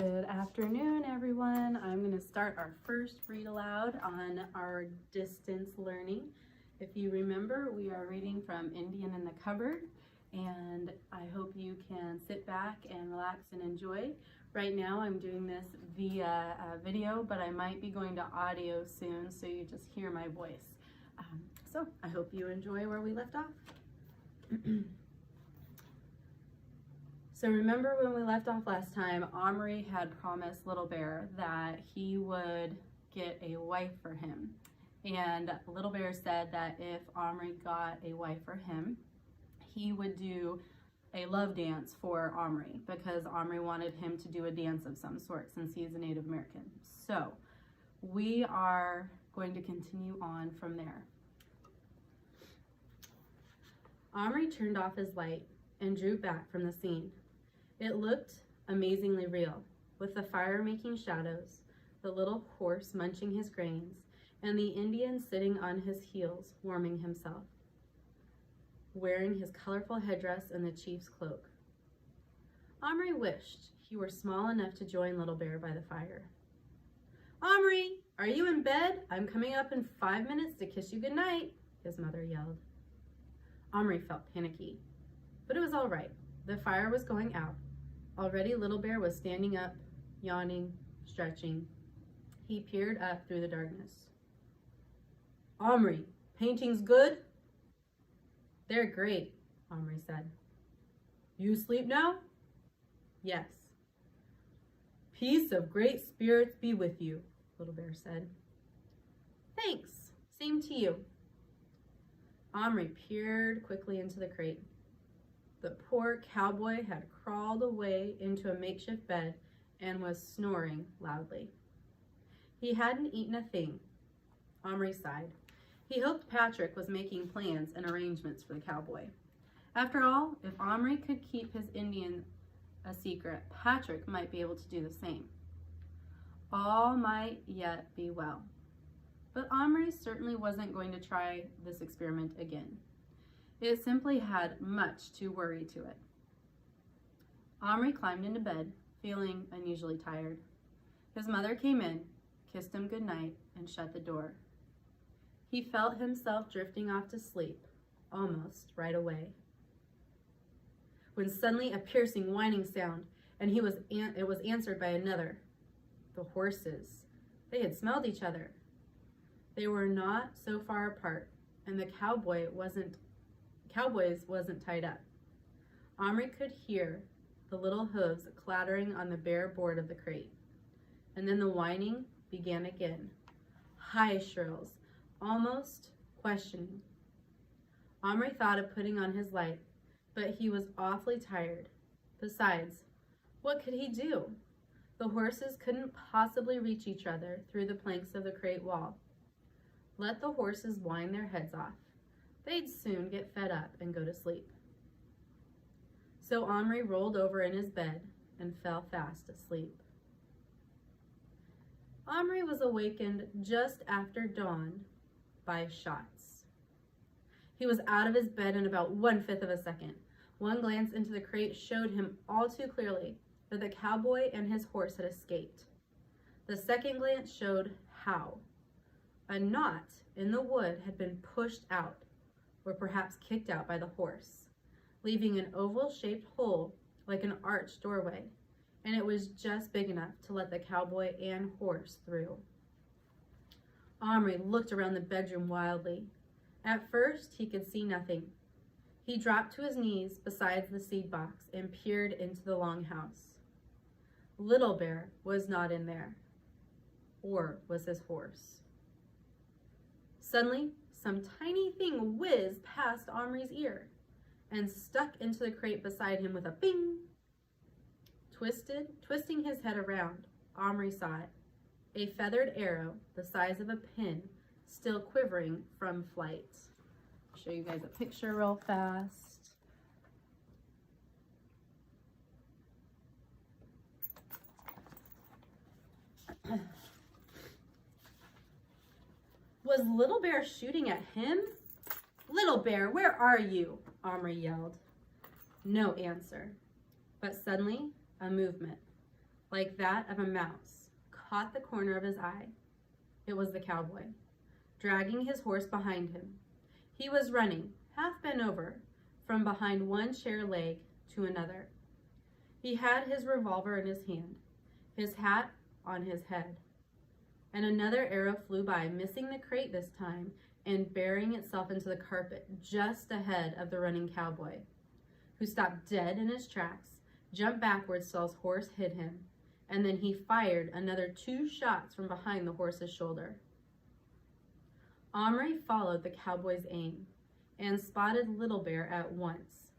Good afternoon, everyone. I'm going to start our first read aloud on our distance learning. If you remember, we are reading from Indian in the Cupboard, and I hope you can sit back and relax and enjoy. Right now, I'm doing this via video, but I might be going to audio soon, so you just hear my voice. So I hope you enjoy where we left off. So remember when we left off last time, Omri had promised Little Bear that he would get a wife for him. And Little Bear said that if Omri got a wife for him, he would do a love dance for Omri because Omri wanted him to do a dance of some sort since he is a Native American. So we are going to continue on from there. Omri turned off his light and drew back from the scene. It looked amazingly real, with the fire making shadows, the little horse munching his grains, and the Indian sitting on his heels warming himself, wearing his colorful headdress and the chief's cloak. Omri wished he were small enough to join Little Bear by the fire. "Omri, are you in bed? I'm coming up in 5 minutes to kiss you goodnight," his mother yelled. Omri felt panicky, but it was all right. The fire was going out. Already Little Bear was standing up, yawning, stretching. He peered up through the darkness. "Omri, painting's good?" "They're great," Omri said. "You sleep now?" "Yes." "Peace of great spirits be with you," Little Bear said. "Thanks, same to you." Omri peered quickly into the crate. The poor cowboy had crawled away into a makeshift bed and was snoring loudly. He hadn't eaten a thing. Omri sighed. He hoped Patrick was making plans and arrangements for the cowboy. After all, if Omri could keep his Indian a secret, Patrick might be able to do the same. All might yet be well. But Omri certainly wasn't going to try this experiment again. It simply had much too worry to it. Omri climbed into bed, feeling unusually tired. His mother came in, kissed him goodnight, and shut the door. He felt himself drifting off to sleep, almost right away, when suddenly a piercing whining sound, and it was answered by another. The horses. They had smelled each other. They were not so far apart, and the cowboys wasn't tied up. Omri could hear the little hooves clattering on the bare board of the crate. And then the whining began again. High shrills, almost questioning. Omri thought of putting on his light, but he was awfully tired. Besides, what could he do? The horses couldn't possibly reach each other through the planks of the crate wall. Let the horses whine their heads off. They'd soon get fed up and go to sleep. So Omri rolled over in his bed and fell fast asleep. Omri was awakened just after dawn by shots. He was out of his bed in about 1/5 of a second. One glance into the crate showed him all too clearly that the cowboy and his horse had escaped. The second glance showed how. A knot in the wood had been pushed out, or perhaps kicked out by the horse, leaving an oval-shaped hole like an arched doorway, and it was just big enough to let the cowboy and horse through. Omri looked around the bedroom wildly. At first, he could see nothing. He dropped to his knees beside the seed box and peered into the longhouse. Little Bear was not in there, or was his horse. Suddenly, some tiny thing whizzed past Omri's ear and stuck into the crate beside him with a bing. Twisting his head around, Omri saw it, a feathered arrow the size of a pin, still quivering from flight. I'll show you guys a picture real fast. Was Little Bear shooting at him? "Little Bear, where are you?" Omri yelled. No answer, but suddenly a movement. like that of a mouse, caught the corner of his eye. It was the cowboy, dragging his horse behind him. He was running, half bent over, from behind one chair leg to another. He had his revolver in his hand, his hat on his head. And another arrow flew by, missing the crate this time and burying itself into the carpet just ahead of the running cowboy, who stopped dead in his tracks, jumped backwards till his horse hit him, and then he fired another 2 shots from behind the horse's shoulder. Omri followed the cowboy's aim and spotted Little Bear at once.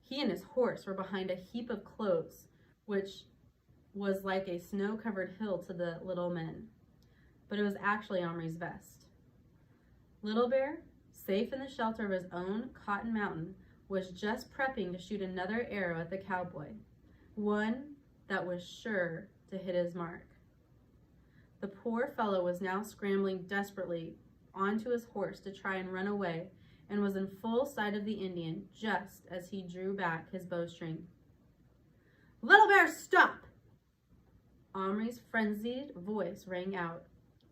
He and his horse were behind a heap of clothes, which was like a snow-covered hill to the little men, but it was actually Omri's vest. Little Bear, safe in the shelter of his own cotton mountain, was just prepping to shoot another arrow at the cowboy, one that was sure to hit his mark. The poor fellow was now scrambling desperately onto his horse to try and run away, and was in full sight of the Indian just as he drew back his bowstring. "Little Bear, stop!" Omri's frenzied voice rang out.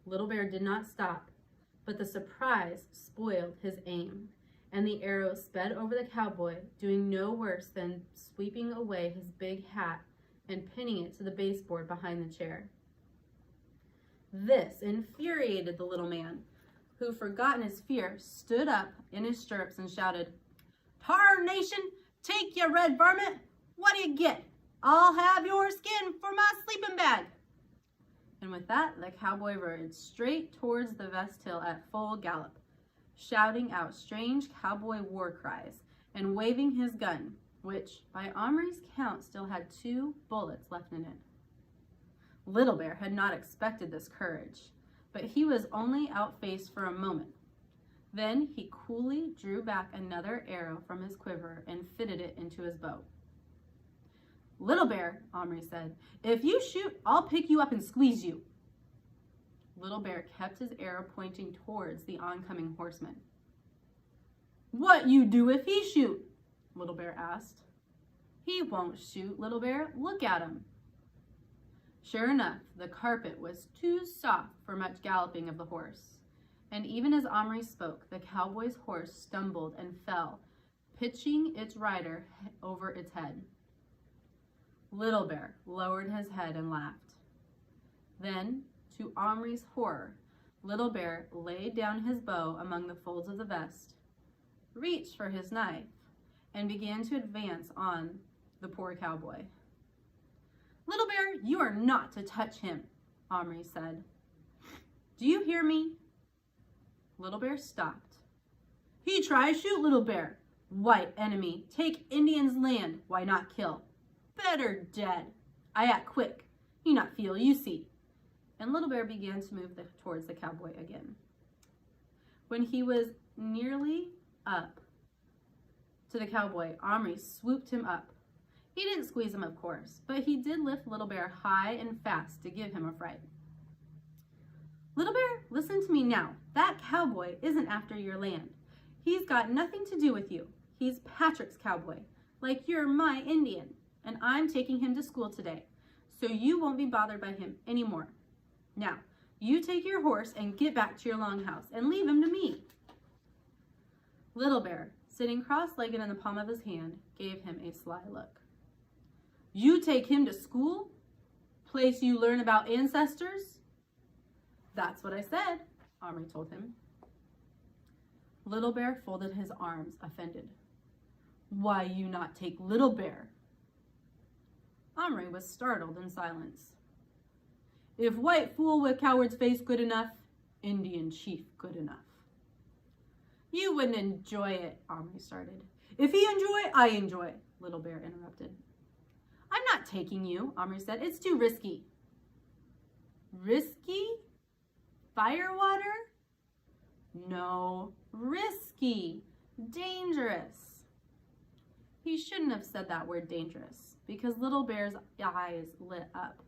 Little Bear did not stop, but the surprise spoiled his aim, and the arrow sped over the cowboy, doing no worse than sweeping away his big hat and pinning it to the baseboard behind the chair. This infuriated the little man, who, forgotten his fear, stood up in his stirrups and shouted, "Tarnation, take your red varmint! What do you get? I'll have your skin for my sleeping bag!" And with that, the cowboy rode straight towards the Vest Hill at full gallop, shouting out strange cowboy war cries and waving his gun, which, by Omri's count, still had 2 bullets left in it. Little Bear had not expected this courage, but he was only outfaced for a moment. Then he coolly drew back another arrow from his quiver and fitted it into his bow. "Little Bear," Omri said, "if you shoot, I'll pick you up and squeeze you." Little Bear kept his arrow pointing towards the oncoming horseman. "What you do if he shoot?" Little Bear asked. "He won't shoot, Little Bear. Look at him." Sure enough, the carpet was too soft for much galloping of the horse, and even as Omri spoke, the cowboy's horse stumbled and fell, pitching its rider over its head. Little Bear lowered his head and laughed. Then, to Omri's horror, Little Bear laid down his bow among the folds of the vest, reached for his knife, and began to advance on the poor cowboy. "Little Bear, you are not to touch him," Omri said. "Do you hear me?" Little Bear stopped. "He try shoot, Little Bear. White enemy, take Indian's land, why not kill? Better dead. I act quick. He not feel, you see." And Little Bear began to move towards the cowboy again. When he was nearly up to the cowboy, Omri swooped him up. He didn't squeeze him, of course, but he did lift Little Bear high and fast to give him a fright. "Little Bear, listen to me now. That cowboy isn't after your land. He's got nothing to do with you. He's Patrick's cowboy, like you're my Indian, and I'm taking him to school today, so you won't be bothered by him anymore. Now, you take your horse and get back to your longhouse and leave him to me." Little Bear, sitting cross-legged in the palm of his hand, gave him a sly look. "You take him to school? Place you learn about ancestors?" "That's what I said," Omri told him. Little Bear folded his arms, offended. "Why you not take Little Bear?" Omri was startled in silence. "If white fool with coward's face good enough, Indian chief good enough." "You wouldn't enjoy it," Omri started. "If he enjoy, I enjoy," Little Bear interrupted. "I'm not taking you," Omri said. "It's too risky." "Risky? Firewater?" "No, risky, dangerous." He shouldn't have said that word dangerous, because Little Bear's eyes lit up.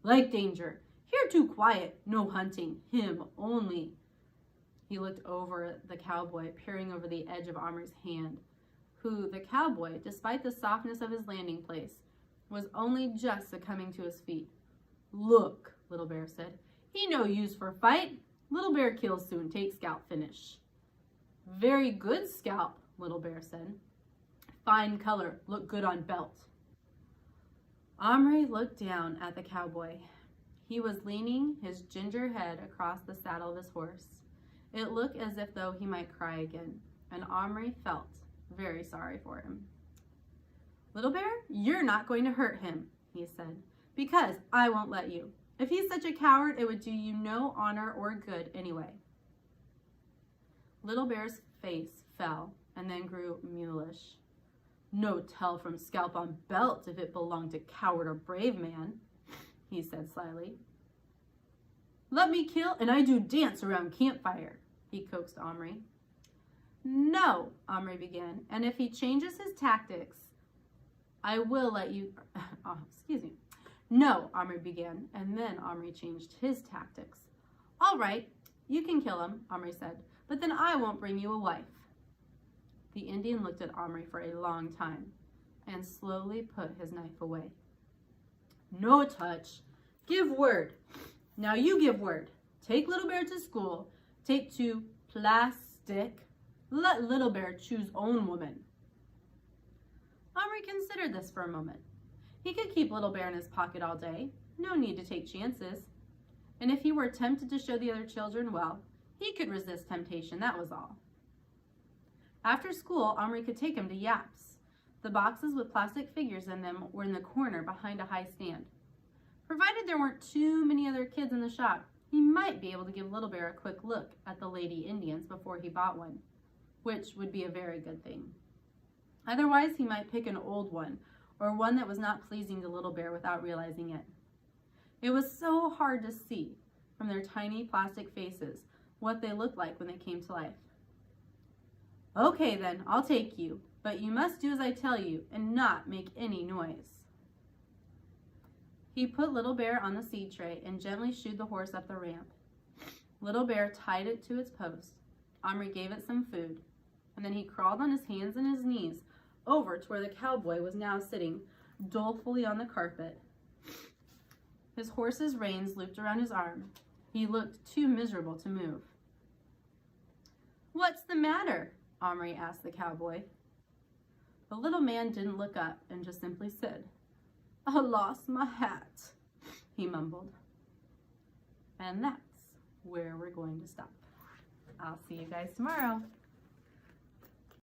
"Like danger. Here too quiet, no hunting, him only." He looked over the cowboy, peering over the edge of Omri's hand, who, the cowboy, despite the softness of his landing place, was only just coming to his feet. "Look," Little Bear said. "He no use for fight. Little Bear kill soon, take scalp finish." "Very good scalp," Little Bear said. "Fine color, look good on belt." Omri looked down at the cowboy. He was leaning his ginger head across the saddle of his horse. It looked as if though he might cry again, and Omri felt very sorry for him. "Little Bear, you're not going to hurt him," he said, "because I won't let you. If he's such a coward, it would do you no honor or good anyway." Little Bear's face fell and then grew mulish. "No tell from scalp on belt if it belonged to coward or brave man," he said slyly. "Let me kill and I do dance around campfire," he coaxed Omri. "No," Omri began, "and if he changes his tactics, I will let you, excuse me. "No," Omri began, and then Omri changed his tactics. "All right, you can kill him," Omri said, "but then I won't bring you a wife." The Indian looked at Omri for a long time and slowly put his knife away. "No touch. Give word. Now you give word. Take Little Bear to school. Take to plastic. Let Little Bear choose own woman." Omri considered this for a moment. He could keep Little Bear in his pocket all day. No need to take chances. And if he were tempted to show the other children, well, he could resist temptation, that was all. After school, Omri could take him to Yap's. The boxes with plastic figures in them were in the corner behind a high stand. Provided there weren't too many other kids in the shop, he might be able to give Little Bear a quick look at the Lady Indians before he bought one, which would be a very good thing. Otherwise, he might pick an old one, or one that was not pleasing to Little Bear without realizing it. It was so hard to see from their tiny plastic faces what they looked like when they came to life. "Okay then, I'll take you, but you must do as I tell you and not make any noise." He put Little Bear on the seed tray and gently shooed the horse up the ramp. Little Bear tied it to its post. Omri gave it some food, and then he crawled on his hands and his knees over to where the cowboy was now sitting dolefully on the carpet. His horse's reins looped around his arm. He looked too miserable to move. "What's the matter?" Omri asked the cowboy. The little man didn't look up and just simply said, "I lost my hat," he mumbled. And that's where we're going to stop. I'll see you guys tomorrow.